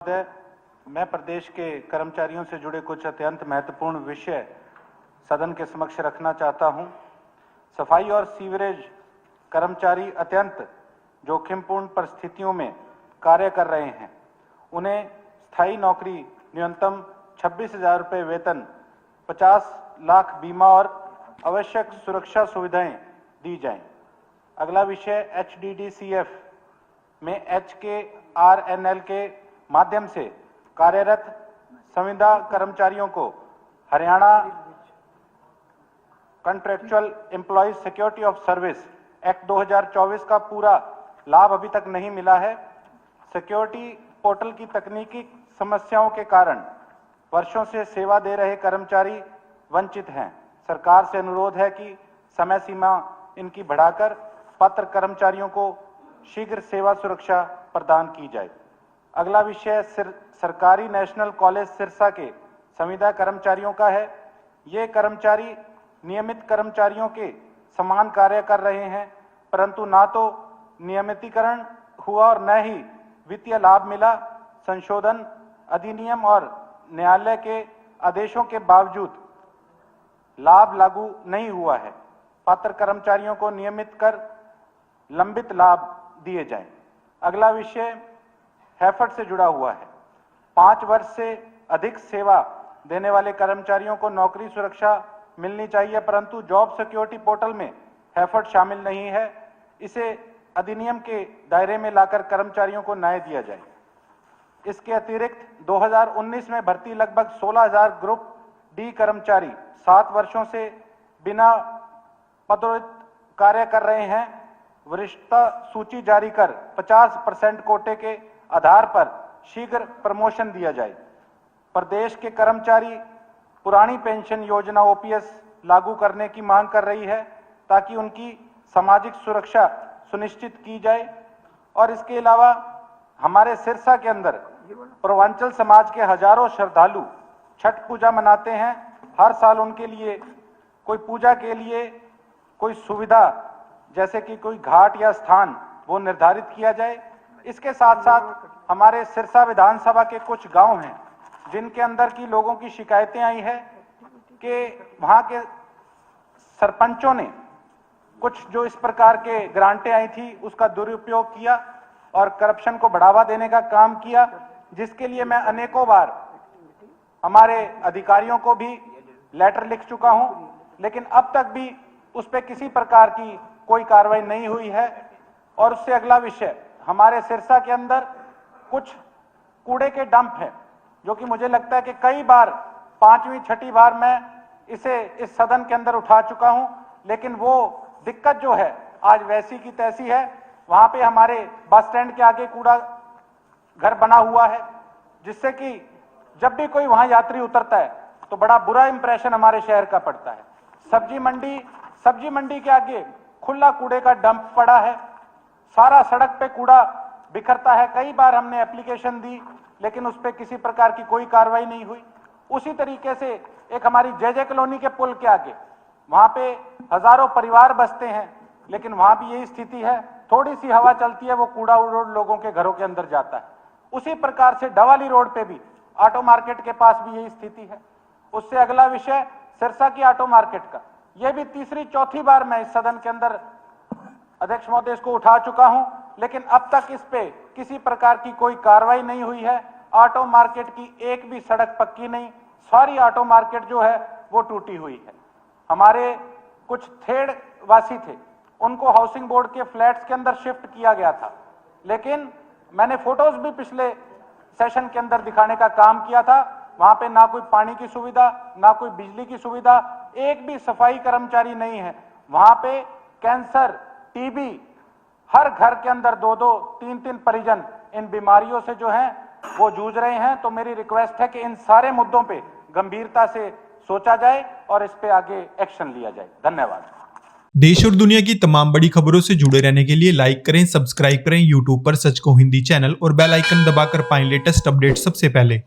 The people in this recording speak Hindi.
मैं प्रदेश के कर्मचारियों से जुड़े कुछ अत्यंत महत्वपूर्ण विषय सदन के समक्ष रखना चाहता हूं। सफाई और सीवरेज कर्मचारी अत्यंत जोखिमपूर्ण परिस्थितियों में कार्य कर रहे हैं। उन्हें स्थायी नौकरी, न्यूनतम 26,000 रुपये वेतन, 50 लाख बीमा और आवश्यक सुरक्षा सुविधाएं दी जाएं। अगला विषय HDDCF में HKRNL के माध्यम से कार्यरत संविदा कर्मचारियों को Haryana contractual employees security of service act 2024 का पूरा लाभ अभी तक नहीं मिला है। सिक्योरिटी पोर्टल की तकनीकी समस्याओं के कारण वर्षों से सेवा दे रहे कर्मचारी वंचित हैं। सरकार से अनुरोध है कि समय सीमा इनकी बढ़ाकर पात्र कर्मचारियों को शीघ्र सेवा सुरक्षा प्रदान की जाए। अगला विषय सरकारी नेशनल कॉलेज सिरसा के संविदा कर्मचारियों का है। ये कर्मचारी नियमित कर्मचारियों के समान कार्य कर रहे हैं, परंतु ना तो नियमितीकरण हुआ और न ही वित्तीय लाभ मिला। संशोधन अधिनियम और न्यायालय के आदेशों के बावजूद लाभ लागू नहीं हुआ है। पात्र कर्मचारियों को नियमित कर लंबित लाभ दिए जाएं। अगला विषय हैफर्ड से जुड़ा हुआ है। 5 वर्ष से अधिक सेवा देने वाले कर्मचारियों को नौकरी सुरक्षा मिलनी चाहिए, परंतु जॉब सिक्योरिटी पोर्टल में हैफर्ड शामिल नहीं है। इसे अधिनियम के दायरे में लाकर कर्मचारियों को न्याय दिया जाए। इसके अतिरिक्त 2019 में भर्ती लगभग 16,000 ग्रुप डी कर्मचारी 7 वर्षों से बिना पदोन्नत कार्य कर रहे हैं। वरिष्ठता सूची जारी कर 50% कोटे के आधार पर शीघ्र प्रमोशन दिया जाए। प्रदेश के कर्मचारी पुरानी पेंशन योजना OPS लागू करने की मांग कर रही है, ताकि उनकी सामाजिक सुरक्षा सुनिश्चित की जाए। और इसके अलावा हमारे सिरसा के अंदर पूर्वांचल समाज के हजारों श्रद्धालु छठ पूजा मनाते हैं। हर साल उनके लिए कोई पूजा के लिए कोई सुविधा, जैसे कि कोई घाट या स्थान, वो निर्धारित किया जाए। इसके साथ साथ हमारे सिरसा विधानसभा के कुछ गांव हैं जिनके अंदर की लोगों की शिकायतें आई है कि वहां के सरपंचों ने कुछ जो इस प्रकार के ग्रांटें आई थी उसका दुरुपयोग किया और करप्शन को बढ़ावा देने का काम किया, जिसके लिए मैं अनेकों बार हमारे अधिकारियों को भी लेटर लिख चुका हूं, लेकिन अब तक भी उस पर किसी प्रकार की कोई कार्रवाई नहीं हुई है। और उससे अगला विषय, हमारे सिरसा के अंदर कुछ कूड़े के डंप हैं, जो कि मुझे लगता है कि कई बार 5वीं 6ठी बार मैं इसे इस सदन के अंदर उठा चुका हूं, लेकिन वो दिक्कत जो है आज वैसी की तैसी है। वहां पे हमारे बस स्टैंड के आगे कूड़ा घर बना हुआ है, जिससे कि जब भी कोई वहां यात्री उतरता है तो बड़ा बुरा इंप्रेशन हमारे शहर का पड़ता है। सब्जी मंडी के आगे खुला कूड़े का डंप पड़ा है, सारा सड़क पे कूड़ा बिखरता है। कई बार हमने एप्लीकेशन दी, लेकिन उस पर किसी प्रकार की कोई कार्रवाई नहीं हुई। उसी तरीके से एक हमारी JJ कॉलोनी के पुल के आगे, वहां पे हजारों परिवार बसते हैं, लेकिन वहां भी यही स्थिति है। थोड़ी सी हवा चलती है, वो कूड़ा उड़ लोगों के घरों के अंदर जाता है। उसी प्रकार से डवाली रोड पे भी, ऑटो मार्केट के पास भी यही स्थिति है। उससे अगला विषय सिरसा की ऑटो मार्केट का, यह भी तीसरी चौथी बार मैं इस सदन के अंदर अध्यक्ष महोदय इसको उठा चुका हूं, लेकिन अब तक इस पे किसी प्रकार की कोई कार्रवाई नहीं हुई है। ऑटो मार्केट की एक भी सड़क पक्की नहीं, सारी ऑटो मार्केट जो है वो टूटी हुई है। हमारे कुछ थेड़ वासी थे, उनको हाउसिंग बोर्ड के फ्लैट्स के अंदर शिफ्ट किया गया था, लेकिन मैंने फोटोज भी पिछले सेशन के अंदर दिखाने का काम किया था। वहां पे ना कोई पानी की सुविधा, ना कोई बिजली की सुविधा, एक भी सफाई कर्मचारी नहीं है। वहां पे कैंसर, TB, हर घर के अंदर 2-2, 3-3 परिजन इन बीमारियों से जो हैं वो जूझ रहे हैं। तो मेरी रिक्वेस्ट है कि इन सारे मुद्दों पे गंभीरता से सोचा जाए और इस पे आगे एक्शन लिया जाए। धन्यवाद। देश और दुनिया की तमाम बड़ी खबरों से जुड़े रहने के लिए लाइक करें, सब्सक्राइब करें YouTube पर सच को हिंदी चैनल और बेल आइकन दबाकर पाएं लेटेस्ट अपडेट सबसे पहले।